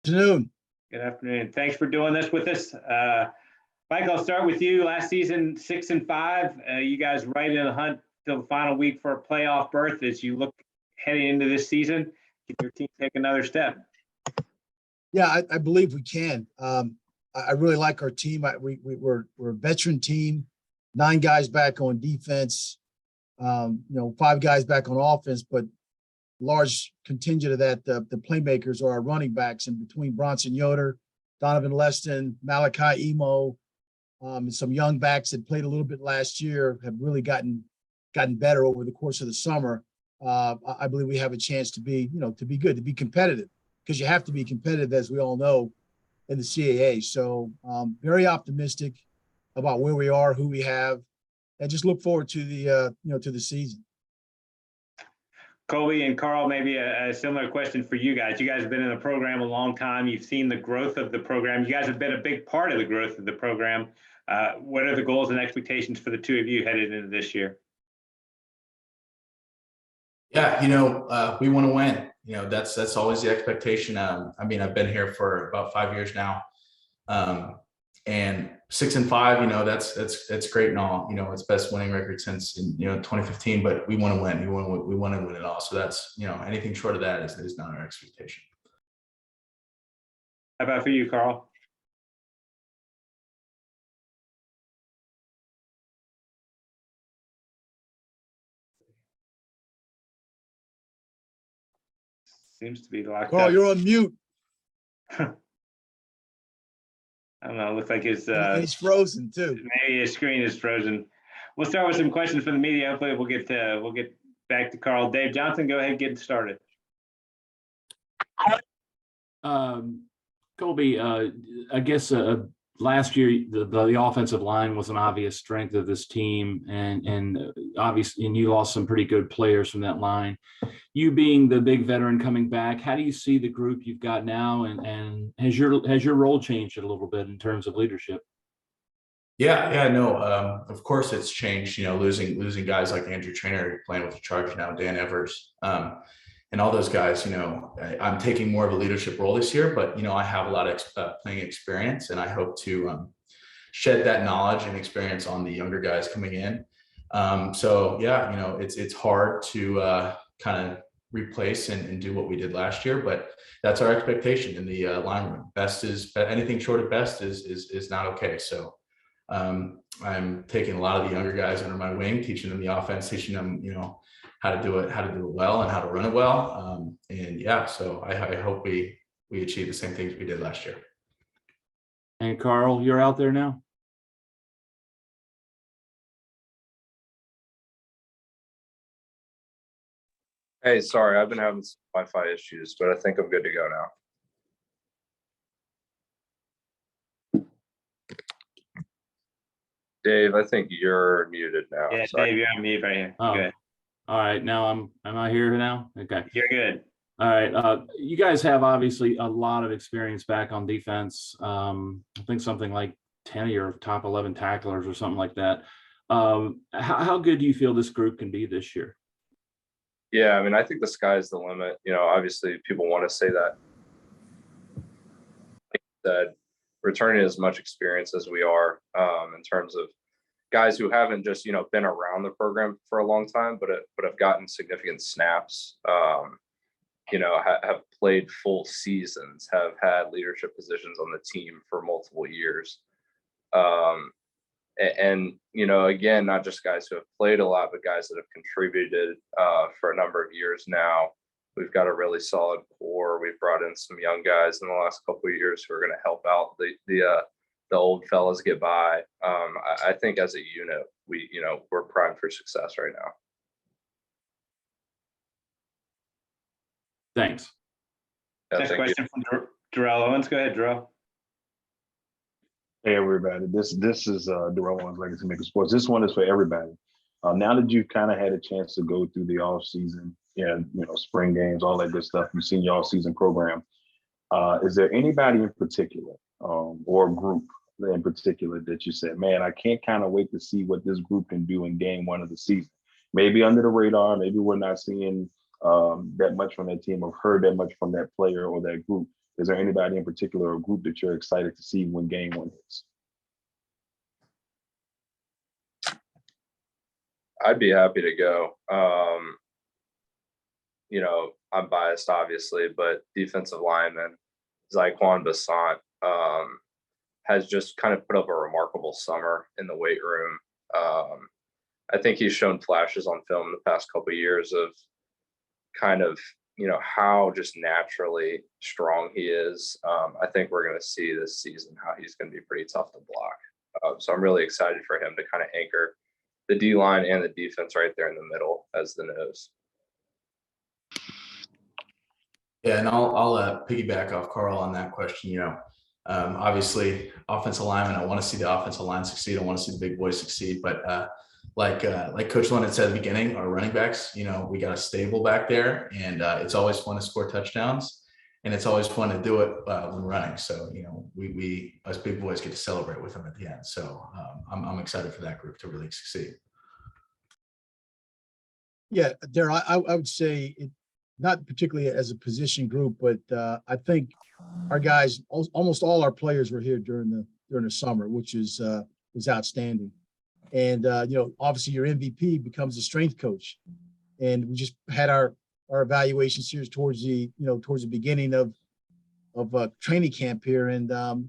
afternoon. Good afternoon. Thanks for doing this with us. Mike, I'll start with you. Last season, 6-5. You guys right in the hunt till the final week for a playoff berth. As you look heading into this season, can your team take another step? Yeah, I believe we can. I really like our team. We're a veteran team, 9 guys back on defense, 5 guys back on offense, but large contingent of that, the playmakers are our running backs, and between Bronson Yoder, Donovan Leston, Malachi Emo, and some young backs that played a little bit last year have really gotten better over the course of the summer. I believe we have a chance to be good, to be competitive, because you have to be competitive, as we all know, in the CAA. So very optimistic about where we are, who we have, and just look forward to the season. Colby and Carl, maybe a similar question for you guys. You guys have been in the program a long time. You've seen the growth of the program. You guys have been a big part of the growth of the program. What are the goals and expectations for the two of you headed into this year? Yeah, we want to win. That's always the expectation. I've been here for about 5 years now, and 6-5. That's great and all. It's best winning record since 2015. But we want to win. We want to win it all. So that's anything short of that is not our expectation. How about for you, Carl? Seems to be locked up. Oh, you're on mute. I don't know. It looks like his he's frozen too. Maybe his screen is frozen. We'll start with some questions from the media. Hopefully, we'll get back to Carl. Dave Johnson, go ahead and get started. Colby, I guess last year the offensive line was an obvious strength of this team, and obviously, and you lost some pretty good players from that line. You being the big veteran coming back, how do you see the group you've got now, and has your role changed a little bit in terms of leadership? No, of course it's changed. Losing guys like Andrew Trainer playing with the Chargers now, Dan Evers, and all those guys. I'm taking more of a leadership role this year, but I have a lot of playing experience, and I hope to shed that knowledge and experience on the younger guys coming in. It's hard to kind of replace and do what we did last year, but that's our expectation in the line room. Anything short of best is not okay. So I'm taking a lot of the younger guys under my wing, teaching them the offense, teaching them how to do it well and how to run it well. So I hope we achieve the same things we did last year. And Carl, you're out there now? Hey, sorry, I've been having some Wi-Fi issues, but I think I'm good to go now. Dave, I think you're muted now. Yeah, Sorry. Dave, you're on mute right here. Oh. Good. All right, am I here now? Okay. You're good. All right. You guys have obviously a lot of experience back on defense. I think something like 10 of your top 11 tacklers or something like that. How good do you feel this group can be this year? Yeah, I think the sky's the limit. Obviously people want to say that. That returning as much experience as we are, in terms of guys who haven't just been around the program for a long time, but have gotten significant snaps. Have played full seasons, have had leadership positions on the team for multiple years. And again, not just guys who have played a lot, but guys that have contributed for a number of years now. We've got a really solid core. We've brought in some young guys in the last couple of years who are going to help out the old fellas get by. I think as a unit, we're primed for success right now. Thanks. Yeah, Next question from Darrell Owens. Go ahead, Darrell. Hey everybody, this is Darrell Owens, Legacy Maker Sports. This one is for everybody. Now that you've kind of had a chance to go through the off season and spring games, all that good stuff, you've seen your off season program. Is there anybody in particular, or a group in particular that you said, man, I can't kind of wait to see what this group can do in game 1 of the season? Maybe under the radar, maybe we're not seeing that much from that team or heard that much from that player or that group. Is there anybody in particular or group that you're excited to see when game one is? I'd be happy to go. You know, I'm biased obviously, but defensive lineman Zyquan Basant has just kind of put up a remarkable summer in the weight room. I think he's shown flashes on film in the past couple of years of kind of, you know, how just naturally strong he is. I think we're going to see this season how he's going to be pretty tough to block. So I'm really excited for him to kind of anchor the D line and the defense right there in the middle as the nose. Yeah, and I'll piggyback off Carl on that question. You know, obviously, offensive lineman. I want to see the offensive line succeed. I want to see the big boys succeed. But like Coach London said at the beginning, our running backs. You know, we got a stable back there, and it's always fun to score touchdowns, and it's always fun to do it when running. So you know, we us big boys get to celebrate with them at the end. So I'm excited for that group to really succeed. Yeah, Darryl, I would say it, not particularly as a position group, but I think our guys, almost all our players were here during the summer, which is was outstanding. And you know, obviously your MVP becomes a strength coach, and we just had our evaluation series towards the beginning of training camp here, and the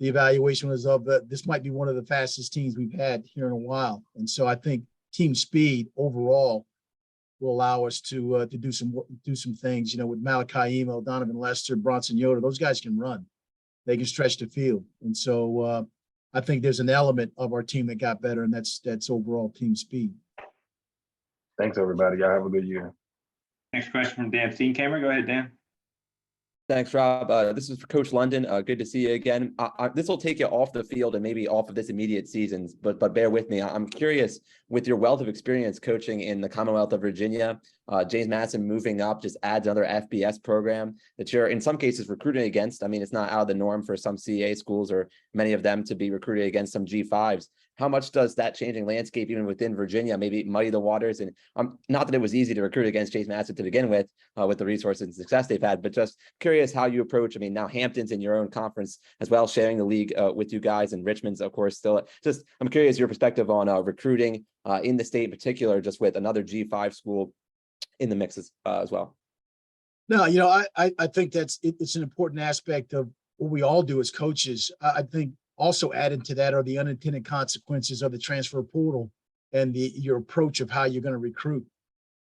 evaluation was of this might be one of the fastest teams we've had here in a while, and so I think team speed overall will allow us to do some things, you know, with Malachi Emo, Donovan Lester, Bronson Yoder. Those guys can run, they can stretch the field, and so I think there's an element of our team that got better, and that's overall team speed. Thanks, everybody. Y'all have a good year. Next question from Dan Steenkamer. Go ahead, Dan. Thanks, Rob. This is for Coach London. Good to see you again. This will take you off the field and maybe off of this immediate season, but bear with me. I'm curious, with your wealth of experience coaching in the Commonwealth of Virginia, James Madison moving up just adds another FBS program that you're in some cases recruiting against. I mean, it's not out of the norm for some CAA schools or many of them to be recruiting against some G5s. How much does that changing landscape, even within Virginia, maybe muddy the waters? And not that it was easy to recruit against James Madison to begin with the resources and success they've had, but just curious how you approach. I mean, now Hampton's in your own conference as well, sharing the league with you guys, and Richmond's, of course, still. Just I'm curious your perspective on recruiting in the state in particular, just with another G5 school in the mix as well. No, you know, I think it's an important aspect of what we all do as coaches. I think also added to that are the unintended consequences of the transfer portal and your approach of how you're going to recruit.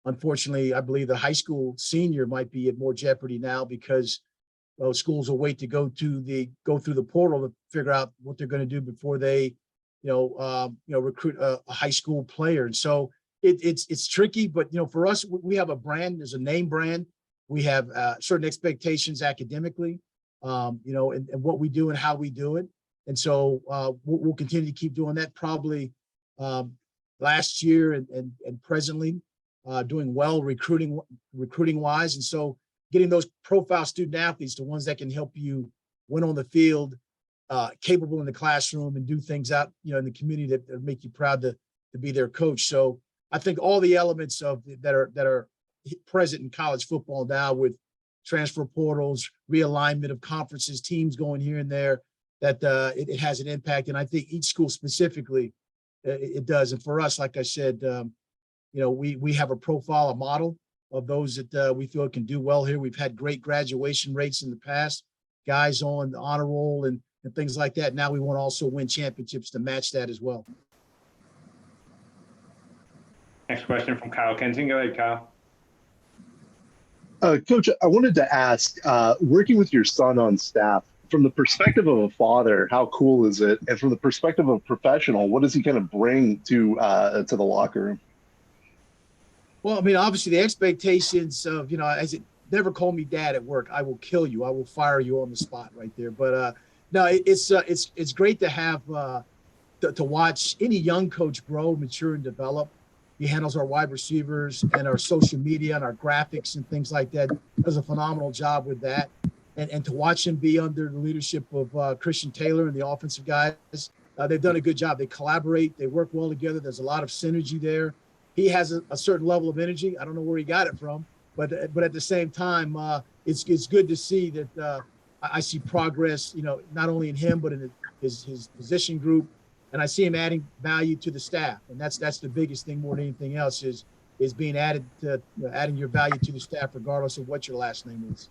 Unfortunately, I believe the high school senior might be at more jeopardy now because schools will wait to go through the portal to figure out what they're going to do before they, recruit a high school player. And so it's tricky, but you know, for us, we have a brand. There's a name brand. We have certain expectations academically, and what we do and how we do it. And so we'll continue to keep doing that. Probably last year and presently doing well recruiting wise. And so getting those profile student athletes, the ones that can help you win on the field, capable in the classroom, and do things out in the community that make you proud to be their coach. So I think all the elements that are present in college football now, with transfer portals, realignment of conferences, teams going here and there, that it has an impact. And I think each school specifically, it does. And for us, like I said, we have a profile, a model of those that we feel can do well here. We've had great graduation rates in the past, guys on the honor roll and things like that. Now we want to also win championships to match that as well. Next question from Kyle Kensing. Go ahead, Kyle. Coach, I wanted to ask, working with your son on staff, from the perspective of a father, how cool is it? And from the perspective of a professional, what does he kind of bring to the locker room? Well, I mean, obviously the expectations of, as it never call me dad at work. I will kill you. I will fire you on the spot right there. But no, it's great to have to watch any young coach grow, mature, and develop. He handles our wide receivers and our social media and our graphics and things like that. Does a phenomenal job with that. And to watch him be under the leadership of Christian Taylor and the offensive guys, they've done a good job. They collaborate. They work well together. There's a lot of synergy there. He has a certain level of energy. I don't know where he got it from, but at the same time, it's good to see that I see progress, not only in him, but in his position group. And I see him adding value to the staff. And that's the biggest thing more than anything else is being added to, adding your value to the staff, regardless of what your last name is.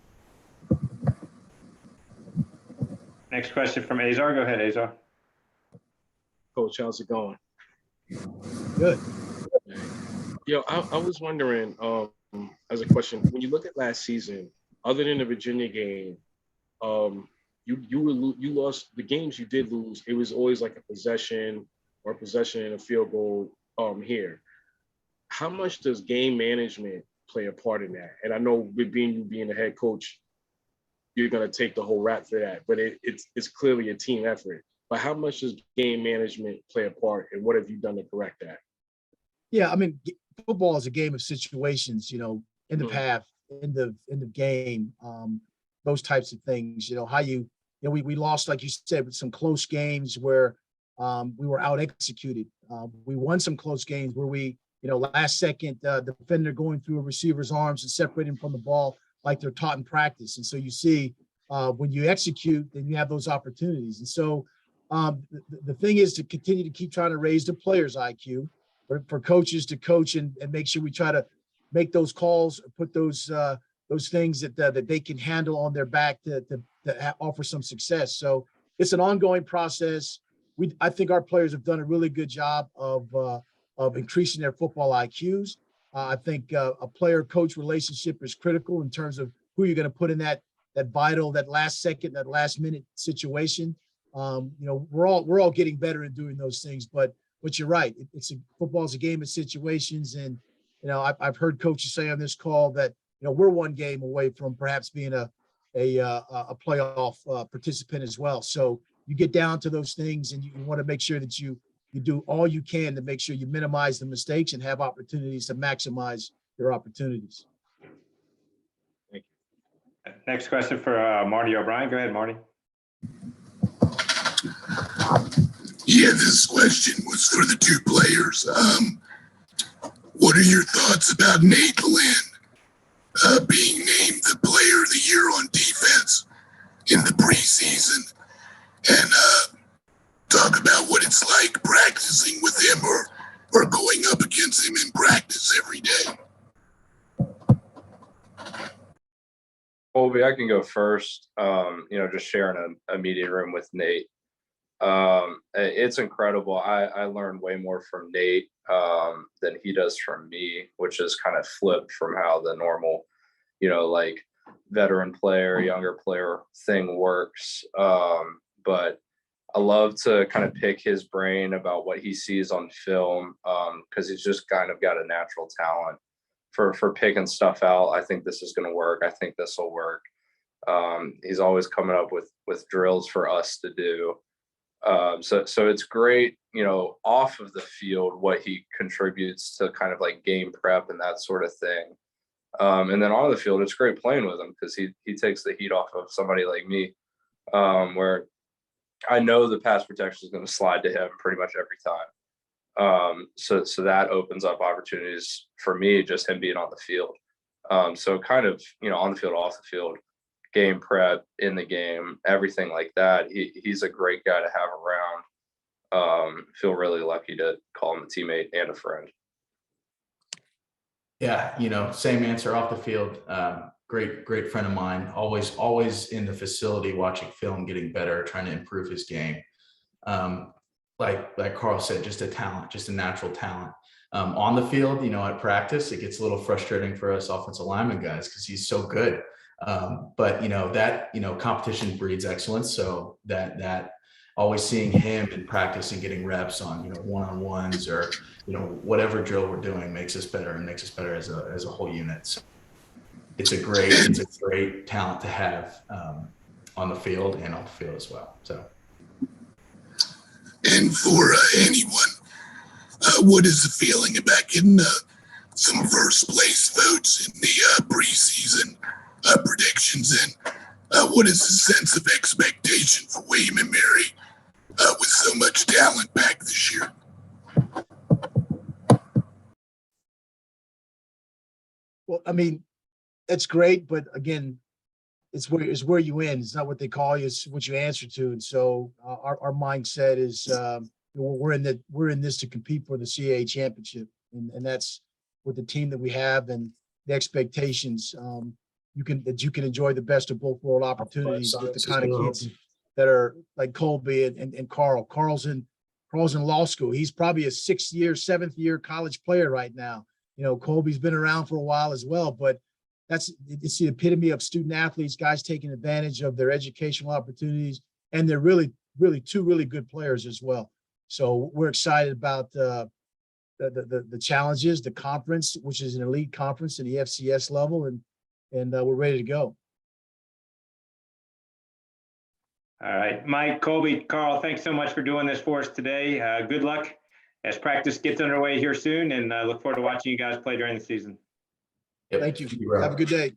Next question from Azar. Go ahead, Azar. Coach, how's it going? Good. I was wondering, as a question, when you look at last season, other than the Virginia game, you lost the games you did lose. It was always like a possession and a field goal here. How much does game management play a part in that? And I know with you being the head coach, you're going to take the whole rap for that, but it's clearly a team effort. But how much does game management play a part, and what have you done to correct that? Yeah, I mean, football is a game of situations, in the path, in the game, those types of things, how we lost, like you said, with some close games where we were out executed. We won some close games where we, last second defender going through a receiver's arms and separating from the ball like they're taught in practice. And so you see when you execute, then you have those opportunities. And so the thing is to continue to keep trying to raise the players' IQ for coaches to coach and make sure we try to make those calls, put those things that they can handle on their back to offer some success. So it's an ongoing process. I think our players have done a really good job of increasing their football IQs. I think a player-coach relationship is critical in terms of who you're going to put in that vital, that last second, that last minute situation. We're all getting better at doing those things, but you're right. Football's a game of situations, and I've heard coaches say on this call that we're one game away from perhaps being a playoff participant as well. So you get down to those things, and you want to make sure that you do all you can to make sure you minimize the mistakes and have opportunities to maximize your opportunities. Thank you. Next question for Marty O'Brien. Go ahead, Marty. Yeah, this question was for the two players. What are your thoughts about Nate Lynn being named the Player of the Year on defense in the preseason? And talk about what it's like practicing with him or going up against him in practice every day. Colby, I can go first. Just sharing a meeting room with Nate. It's incredible. I learned way more from Nate than he does from me, which is kind of flipped from how the normal, like veteran player, younger player thing works. But I love to kind of pick his brain about what he sees on film because he's just kind of got a natural talent for picking stuff out. I think this is going to work. I think this will work. He's always coming up with drills for us to do. So it's great, off of the field, what he contributes to kind of like game prep and that sort of thing. And then on the field, it's great playing with him because he takes the heat off of somebody like me, where I know the pass protection is going to slide to him pretty much every time. So that opens up opportunities for me, just him being on the field. So kind of, on the field, off the field, game prep, in the game, everything like that. He's a great guy to have around. Feel really lucky to call him a teammate and a friend. Yeah, same answer off the field. Great friend of mine. Always in the facility watching film, getting better, trying to improve his game. Like Carl said, just a talent, just a natural talent. On the field, at practice, it gets a little frustrating for us offensive lineman guys because he's so good. But competition breeds excellence. So that always seeing him in practice and getting reps on, one-on-ones or, whatever drill we're doing makes us better and makes us better as a whole unit. So it's a great talent to have on the field and off the field as well. So. And for anyone, what is the feeling about getting some first place votes in the preseason predictions, and what is the sense of expectation for William and Mary with so much talent back this year? Well, I mean, it's great, but again, it's where you end. It's not what they call you, it's what you answer to. And so our mindset is we're in this to compete for the CAA championship, and that's with the team that we have and the expectations. You can enjoy the best of both world opportunities with the kind of kids that are like Colby and Carl. Carl's in law school. He's probably a 6th year, 7th year college player right now. Colby's been around for a while as well, but it's the epitome of student athletes, guys taking advantage of their educational opportunities, and they're really two really good players as well. So we're excited about the challenges, the conference, which is an elite conference in the FCS level, and we're ready to go. All right, Mike, Colby, Carl, thanks so much for doing this for us today. Good luck as practice gets underway here soon, and look forward to watching you guys play during the season. Yep. Thank you. Thank you, Rob. Have a good day.